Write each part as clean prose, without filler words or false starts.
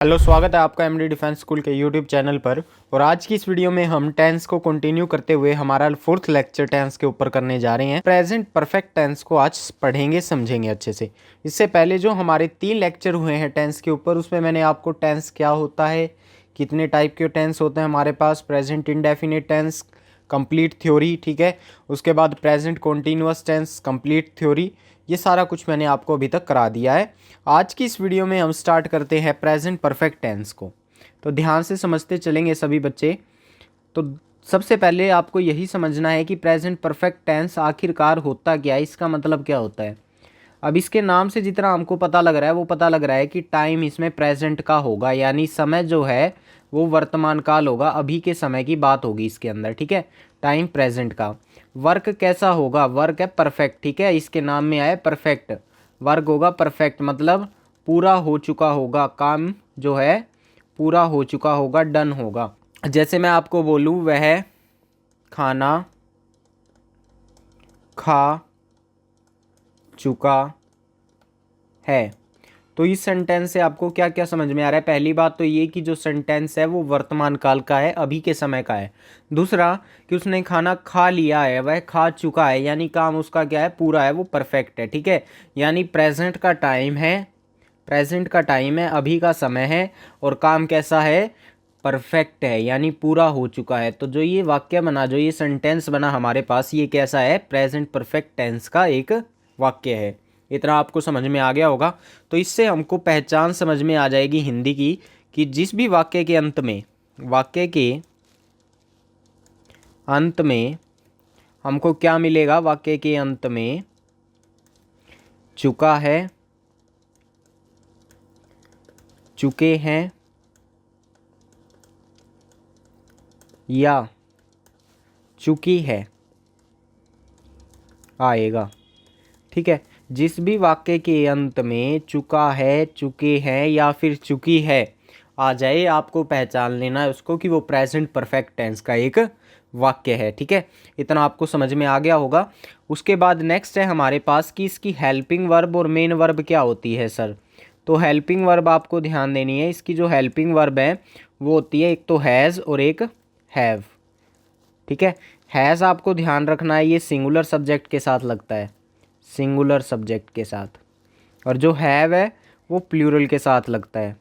Hello, स्वागत है आपका एमडी डिफेंस स्कूल के यूट्यूब चैनल पर। और आज की इस वीडियो में हम टेंस को कंटिन्यू करते हुए हमारा फोर्थ लेक्चर टेंस के ऊपर करने जा रहे हैं। प्रेजेंट परफेक्ट टेंस को आज पढ़ेंगे, समझेंगे अच्छे से। इससे पहले जो हमारे 3 लेक्चर हुए हैं टेंस के ऊपर, उसमें मैंने आपको टेंस क्या होता है, कितने टाइप के टेंस होते हैं हमारे पास, present indefinite tense, complete theory, ठीक है, उसके बाद present continuous tense, complete theory, ये सारा कुछ मैंने आपको अभी तक करा दिया है। आज की इस वीडियो में हम स्टार्ट करते हैं प्रेजेंट परफेक्ट टेंस को। तो ध्यान से समझते चलेंगे सभी बच्चे। तो सबसे पहले आपको यही समझना है कि प्रेजेंट परफेक्ट टेंस आखिरकार होता क्या है, इसका मतलब क्या होता है। अब इसके नाम से जितना हमको पता लग रहा है वो पता लग रहा है कि टाइम इसमें प्रेजेंट का होगा, यानी समय जो है वो वर्तमान काल होगा, अभी के समय की बात होगी इसके अंदर, ठीक है, टाइम प्रेजेंट का। वर्क कैसा होगा, वर्क है परफेक्ट, ठीक है, इसके नाम में आया परफेक्ट। वर्क होगा परफेक्ट, मतलब पूरा हो चुका होगा, काम जो है पूरा हो चुका होगा, डन होगा। जैसे मैं आपको बोलूँ, वह खाना खा चुका है। तो इस सेंटेंस से आपको क्या क्या समझ में आ रहा है। पहली बात तो ये कि जो सेंटेंस है वो वर्तमान काल का है, अभी के समय का है। दूसरा कि उसने खाना खा लिया है, वह खा चुका है, यानी काम उसका क्या है, पूरा है, वो परफेक्ट है, ठीक है। यानी प्रेजेंट का टाइम है, प्रेजेंट का टाइम है, अभी का समय है, और काम कैसा है, परफेक्ट है, यानी पूरा हो चुका है। तो जो ये वाक्य बना, जो ये सेंटेंस बना हमारे पास, ये कैसा है, प्रेजेंट परफेक्ट टेंस का एक वाक्य है। इतना आपको समझ में आ गया होगा। तो इससे हमको पहचान समझ में आ जाएगी हिंदी की, कि जिस भी वाक्य के अंत में, वाक्य के अंत में हमको क्या मिलेगा, वाक्य के अंत में चुका है, चुके हैं, या चुकी है आएगा, ठीक है। जिस भी वाक्य के अंत में चुका है, चुके हैं, या फिर चुकी है आ जाए, आपको पहचान लेना है उसको कि वो प्रेजेंट परफेक्ट टेंस का एक वाक्य है, ठीक है। इतना आपको समझ में आ गया होगा। उसके बाद नेक्स्ट है हमारे पास कि इसकी हेल्पिंग वर्ब और मेन वर्ब क्या होती है सर। तो हेल्पिंग वर्ब आपको ध्यान देनी है। इसकी जो हेल्पिंग वर्ब है वो होती है एक तो हैज़ और एक हैव, ठीक है। हैज़ आपको ध्यान रखना है, ये सिंगुलर सब्जेक्ट के साथ लगता है, सिंगुलर सब्जेक्ट के साथ। और जो हैव है वो प्लूरल के साथ लगता है।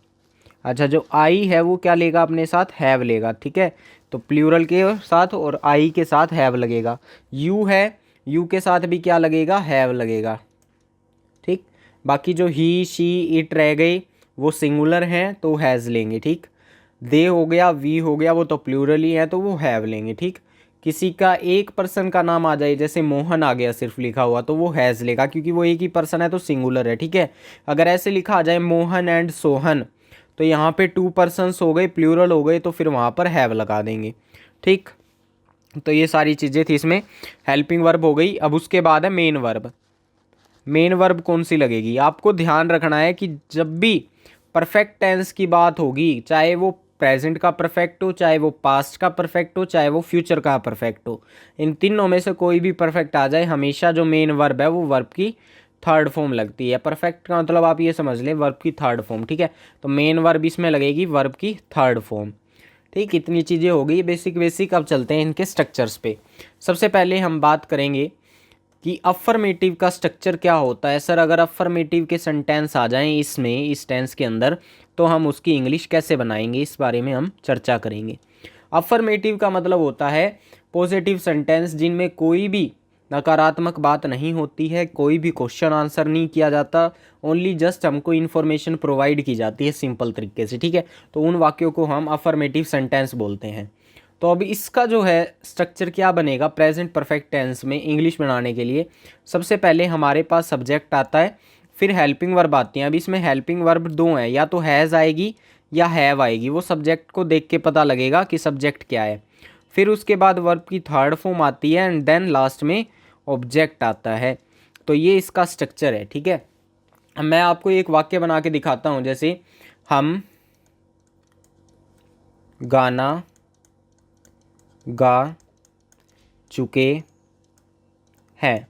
अच्छा, जो आई है वो क्या लेगा अपने साथ, हैव लेगा, ठीक है। तो प्लूरल के साथ और आई के साथ हैव लगेगा। यू है, यू के साथ भी क्या लगेगा, हैव लगेगा, ठीक। बाकी जो ही शी इट रह गई वो सिंगुलर हैं तो हैज़ लेंगे, ठीक। दे हो गया, वी हो गया, वो तो प्लूरल ही है तो वो हैव लेंगे, ठीक। किसी का एक पर्सन का नाम आ जाए, जैसे मोहन आ गया सिर्फ लिखा हुआ, तो वो हैज़ लेगा, क्योंकि वो एक ही पर्सन है तो सिंगुलर है, ठीक है। अगर ऐसे लिखा आ जाए मोहन एंड सोहन, तो यहाँ पे 2 पर्सन्स हो गए, प्लूरल हो गए, तो फिर वहाँ पर हैव लगा देंगे, ठीक। तो ये सारी चीज़ें थी इसमें। हेल्पिंग वर्ब हो गई। अब उसके बाद है मेन वर्ब। मेन वर्ब कौन सी लगेगी, आपको ध्यान रखना है कि जब भी परफेक्ट टेंस की बात होगी, चाहे वो प्रेजेंट का परफेक्ट हो, चाहे वो पास्ट का परफेक्ट हो, चाहे वो फ्यूचर का परफेक्ट हो, इन तीनों में से कोई भी परफेक्ट आ जाए, हमेशा जो मेन वर्ब है वो वर्ब की थर्ड फॉर्म लगती है। परफेक्ट का मतलब आप ये समझ लें, वर्ब की थर्ड फॉर्म, ठीक है। तो मेन वर्ब इसमें लगेगी वर्ब की थर्ड फॉर्म, ठीक। इतनी चीज़ें हो गई बेसिक बेसिक। अब चलते हैं इनके स्ट्रक्चर्स पे। सबसे पहले हम बात करेंगे कि अफर्मेटिव का स्ट्रक्चर क्या होता है। सर अगर अफर्मेटिव के सेंटेंस आ जाएं इसमें, इस टेंस के अंदर, तो हम उसकी इंग्लिश कैसे बनाएंगे, इस बारे में हम चर्चा करेंगे। अफर्मेटिव का मतलब होता है पॉजिटिव सेंटेंस जिनमें कोई भी नकारात्मक बात नहीं होती है, कोई भी क्वेश्चन आंसर नहीं किया जाता, ओनली जस्ट हमको इन्फॉर्मेशन प्रोवाइड की जाती है सिंपल तरीके से, ठीक है। तो उन वाक्यों को हम अफर्मेटिव सेंटेंस बोलते हैं। तो अब इसका जो है स्ट्रक्चर क्या बनेगा प्रेजेंट परफेक्ट टेंस में इंग्लिश बनाने के लिए। सबसे पहले हमारे पास सब्जेक्ट आता है, फिर हेल्पिंग वर्ब आती हैं। अब इसमें हेल्पिंग वर्ब 2 हैं, या तो हैज़ आएगी या हैव आएगी, वो सब्जेक्ट को देख के पता लगेगा कि सब्जेक्ट क्या है। फिर उसके बाद वर्ब की थर्ड फॉर्म आती है, एंड देन लास्ट में ऑब्जेक्ट आता है। तो ये इसका स्ट्रक्चर है, ठीक है। अब मैं आपको एक वाक्य बना के दिखाता हूँ, जैसे हम गाना गा चुके हैं।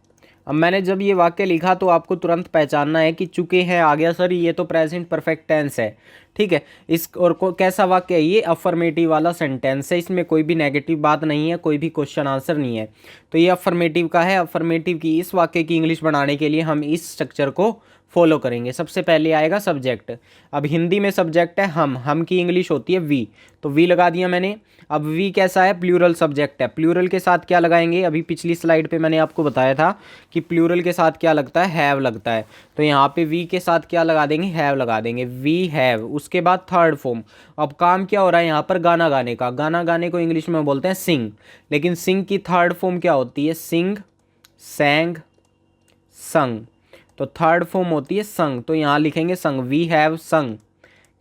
अब मैंने जब ये वाक्य लिखा तो आपको तुरंत पहचानना है कि चुके हैं आ गया सर, ये तो प्रेजेंट परफेक्ट टेंस है। ठीक है, इस और कैसा वाक्य है ये, अफर्मेटिव वाला सेंटेंस है, इसमें कोई भी नेगेटिव बात नहीं है, कोई भी क्वेश्चन आंसर नहीं है, तो ये अफर्मेटिव का है। अफर्मेटिव की इस वाक्य की इंग्लिश बनाने के लिए हम इस स्ट्रक्चर को फॉलो करेंगे। सबसे पहले आएगा सब्जेक्ट। अब हिंदी में सब्जेक्ट है हम की इंग्लिश होती है वी, तो वी लगा दिया मैंने। अब वी कैसा है, प्लूरल सब्जेक्ट है, प्लूरल के साथ क्या लगाएंगे, अभी पिछली स्लाइड पे मैंने आपको बताया था कि प्लूरल के साथ क्या लगता है, हैव लगता है, तो यहाँ पे वी के साथ क्या लगा देंगे, हैव लगा देंगे, वी हैव। उसके बाद थर्ड फॉर्म, अब काम क्या हो रहा है यहाँ पर, गाना गाने का। गाना गाने को इंग्लिश में बोलते हैं सिंग, लेकिन सिंग की थर्ड फॉर्म क्या होती है, सिंग, सैंग, संग, तो थर्ड फॉर्म होती है संग, तो यहाँ लिखेंगे संग, वी हैव संग,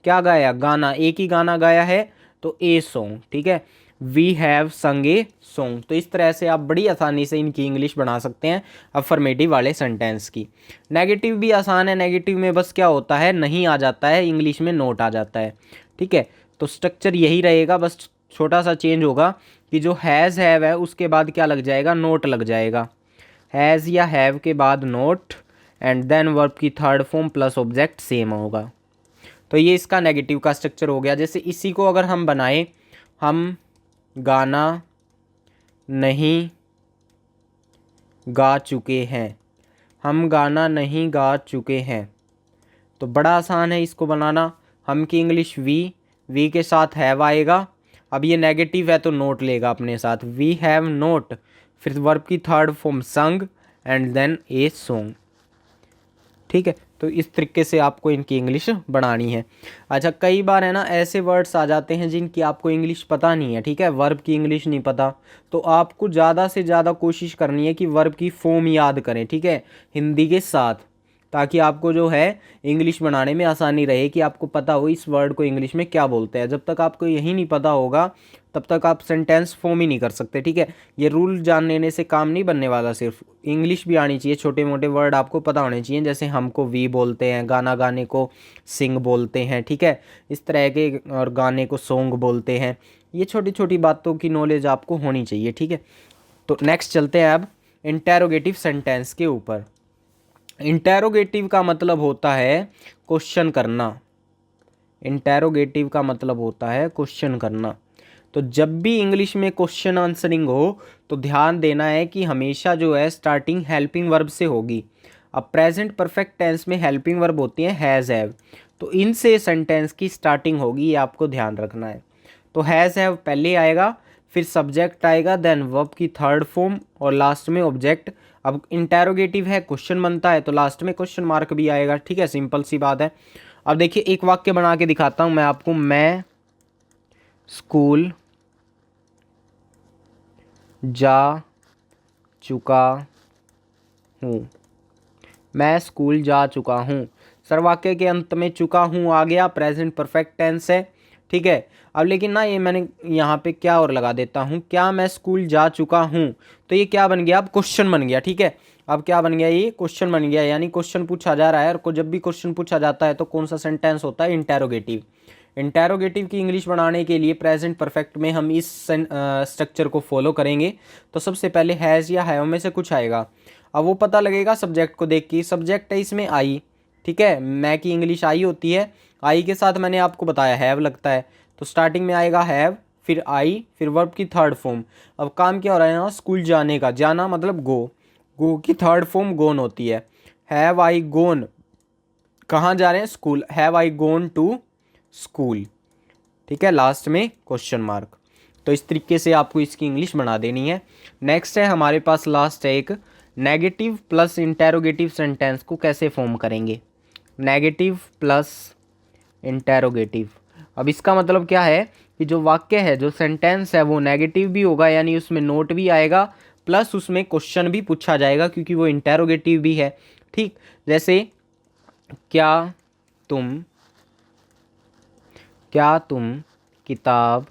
क्या गाया, गाना, एक ही गाना गाया है तो ए सॉन्ग। ठीक है, वी हैव संग ए सॉन्ग। तो इस तरह से आप बड़ी आसानी से इनकी इंग्लिश बना सकते हैं अफर्मेटिव वाले सेंटेंस की। नेगेटिव भी आसान है, नेगेटिव में बस क्या होता है, नहीं आ जाता है, इंग्लिश में नोट आ जाता है। ठीक है, तो स्ट्रक्चर यही रहेगा, बस छोटा सा चेंज होगा कि जो हैज़ हैव है उसके बाद क्या लग जाएगा, नोट लग जाएगा, हैज़ या हैव के बाद नोट, एंड देन वर्ब की third form plus object same होगा। तो ये इसका नेगेटिव का स्ट्रक्चर हो गया। जैसे इसी को अगर हम बनाएं, हम गाना नहीं गा चुके हैं, हम गाना नहीं गा चुके हैं, तो बड़ा आसान है इसको बनाना। हम की इंग्लिश वी के साथ हैव आएगा, अब ये नेगेटिव है तो नोट लेगा अपने साथ, वी हैव नोट, फिर वर्ब की थर्ड फॉर्म संग, एंड देन ए सॉन्ग। ठीक है, तो इस तरीके से आपको इनकी इंग्लिश बनानी है। अच्छा, कई बार है ना ऐसे वर्ड्स आ जाते हैं जिनकी आपको इंग्लिश पता नहीं है, ठीक है, वर्ब की इंग्लिश नहीं पता, तो आपको ज़्यादा से ज़्यादा कोशिश करनी है कि वर्ब की फॉर्म याद करें, ठीक है, हिंदी के साथ, ताकि आपको जो है इंग्लिश बनाने में आसानी रहे कि आपको पता हो इस वर्ड को इंग्लिश में क्या बोलते हैं। जब तक आपको यही नहीं पता होगा तब तक आप सेंटेंस फॉर्म ही नहीं कर सकते। ठीक है, ये रूल जान लेने से काम नहीं बनने वाला, सिर्फ इंग्लिश भी आनी चाहिए, छोटे मोटे वर्ड आपको पता होने चाहिए, जैसे हमको वी बोलते हैं, गाना गाने को सिंग बोलते हैं, ठीक है, इस तरह के, और गाने को सॉन्ग बोलते हैं। ये छोटी छोटी बातों की नॉलेज आपको होनी चाहिए। ठीक है, तो नेक्स्ट चलते हैं अब इंटेरोगेटिव सेंटेंस के ऊपर। इंटेरोगेटिव का मतलब होता है क्वेश्चन करना, इंटेरोगेटिव का मतलब होता है क्वेश्चन करना। तो जब भी इंग्लिश में क्वेश्चन आंसरिंग हो तो ध्यान देना है कि हमेशा जो है स्टार्टिंग हेल्पिंग वर्ब से होगी। अब प्रेजेंट परफेक्ट टेंस में हेल्पिंग वर्ब होती है हैज़ हैव, तो इनसे सेंटेंस की स्टार्टिंग होगी, ये आपको ध्यान रखना है। तो हैज़ हैव पहले आएगा, फिर सब्जेक्ट आएगा, देन वर्ब की थर्ड फॉर्म, और लास्ट में ऑब्जेक्ट। अब इंटेरोगेटिव है, क्वेश्चन बनता है, तो लास्ट में क्वेश्चन मार्क भी आएगा। ठीक है, सिंपल सी बात है। अब देखिए एक वाक्य बना के दिखाता हूँ मैं आपको, मैं स्कूल जा चुका हूँ, मैं स्कूल जा चुका हूँ। सर वाक्य के अंत में चुका हूँ आ गया, प्रेजेंट परफेक्ट टेंस है। ठीक है, अब लेकिन ना ये मैंने यहाँ पे क्या और लगा देता हूँ, क्या मैं स्कूल जा चुका हूँ, तो ये क्या बन गया, अब क्वेश्चन बन गया। ठीक है, अब क्या बन गया, ये क्वेश्चन बन गया, यानी क्वेश्चन पूछा जा रहा है, और जब भी क्वेश्चन पूछा जाता है तो कौन सा सेंटेंस होता है, इंटेरोगेटिव। इंटेरोगेटिव की इंग्लिश बनाने के लिए प्रेजेंट परफेक्ट में हम इस स्ट्रक्चर को फॉलो करेंगे। तो सबसे पहले हैज़ या हैव में से कुछ आएगा, अब वो पता लगेगा सब्जेक्ट को देख के, सब्जेक्ट है इसमें आई, ठीक है, मैं की इंग्लिश आई होती है, आई के साथ मैंने आपको बताया हैव लगता है, तो स्टार्टिंग में आएगा हैव, फिर आई, फिर वर्ब की थर्ड फॉर्म। अब काम क्या हो रहा है ना, स्कूल जाने का, जाना मतलब गो, गो की थर्ड फॉर्म गोन होती है, हैव आई गोन, कहाँ जा रहे हैं, school, have I gone to school. ठीक है, लास्ट में क्वेश्चन मार्क। तो इस तरीके से आपको इसकी इंग्लिश बना देनी है। नेक्स्ट है हमारे पास लास्ट है एक, नेगेटिव प्लस इंटेरोगेटिव सेंटेंस को कैसे फॉर्म करेंगे, नेगेटिव प्लस इंटेरोगेटिव। अब इसका मतलब क्या है कि जो वाक्य है, जो सेंटेंस है, वो नेगेटिव भी होगा, यानी उसमें नोट भी आएगा, प्लस उसमें क्वेश्चन भी पूछा जाएगा, क्योंकि वो इंटेरोगेटिव भी है। ठीक, जैसे क्या तुम किताब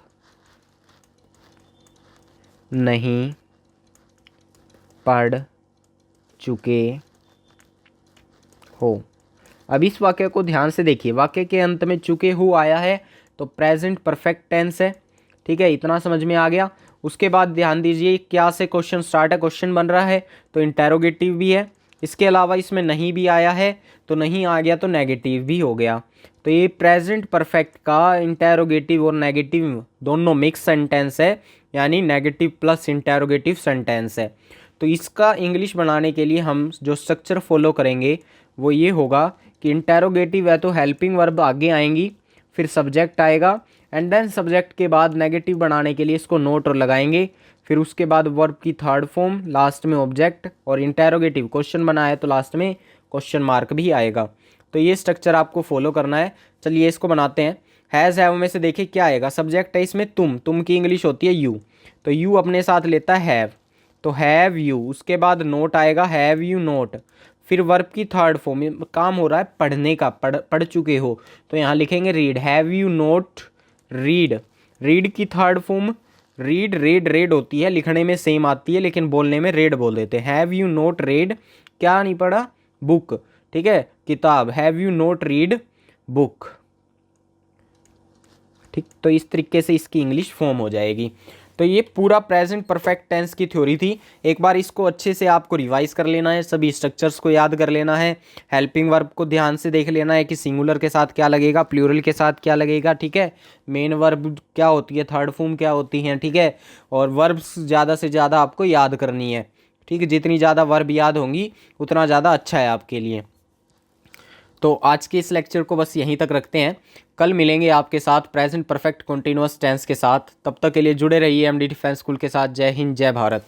नहीं पढ़ चुके हो। अब इस वाक्य को ध्यान से देखिए, वाक्य के अंत में चुके हो आया है, तो प्रेजेंट परफेक्ट टेंस है। ठीक है, इतना समझ में आ गया। उसके बाद ध्यान दीजिए क्या से क्वेश्चन स्टार्ट है, क्वेश्चन बन रहा है तो इंटेरोगेटिव भी है। इसके अलावा इसमें नहीं भी आया है तो नहीं आ गया तो नेगेटिव भी हो गया। तो ये प्रेजेंट परफेक्ट का इंटेरोगेटिव और नेगेटिव दोनों मिक्स सेंटेंस है, यानी नेगेटिव प्लस इंटेरोगेटिव सेंटेंस है। तो इसका इंग्लिश बनाने के लिए हम जो स्ट्रक्चर फॉलो करेंगे वो ये होगा कि इंटेरोगेटिव है तो हेल्पिंग वर्ब आगे आएंगी, फिर सब्जेक्ट आएगा, एंड देन सब्जेक्ट के बाद नेगेटिव बनाने के लिए इसको नोट और लगाएंगे, फिर उसके बाद वर्ब की थर्ड फॉर्म, लास्ट में ऑब्जेक्ट, और इंटेरोगेटिव क्वेश्चन बनाया तो लास्ट में क्वेश्चन मार्क भी आएगा। तो ये स्ट्रक्चर आपको फॉलो करना है। चलिए इसको बनाते हैं। हैज़ हैव में से देखिए क्या आएगा, सब्जेक्ट है इसमें तुम की इंग्लिश होती है यू, तो यू अपने साथ लेता है हैव, तो हैव यू। उसके बाद नोट आएगा हैव यू नोट, फिर वर्ब की थर्ड फॉर्म, काम हो रहा है पढ़ने का, पढ़ चुके हो तो यहाँ लिखेंगे read, have you note read. Read की थर्ड फॉर्म रीड, रेड होती है, लिखने में सेम आती है लेकिन बोलने में रेड बोल देते हैं। हैव यू नोट रेड, क्या नहीं पढ़ा, बुक, ठीक है, किताब, have you note read book, ठीक। तो इस तरीके से इसकी इंग्लिश फॉर्म हो जाएगी। तो ये पूरा प्रेजेंट परफेक्ट टेंस की थ्योरी थी। एक बार इसको अच्छे से आपको रिवाइज कर लेना है, सभी स्ट्रक्चर्स को याद कर लेना है, हेल्पिंग वर्ब को ध्यान से देख लेना है कि सिंगुलर के साथ क्या लगेगा, प्लूरल के साथ क्या लगेगा, ठीक है, मेन वर्ब क्या होती है, थर्ड फॉर्म क्या होती हैं, ठीक है, और वर्ब्स ज़्यादा से ज़्यादा आपको याद करनी है, ठीक है। जितनी ज़्यादा वर्ब याद होंगी उतना ज़्यादा अच्छा है आपके लिए। तो आज के इस लेक्चर को बस यहीं तक रखते हैं, कल मिलेंगे आपके साथ प्रेजेंट परफेक्ट कंटीन्यूअस टेंस के साथ। तब तक के लिए जुड़े रहिए एमडी डिफेंस स्कूल के साथ। जय हिंद, जय भारत।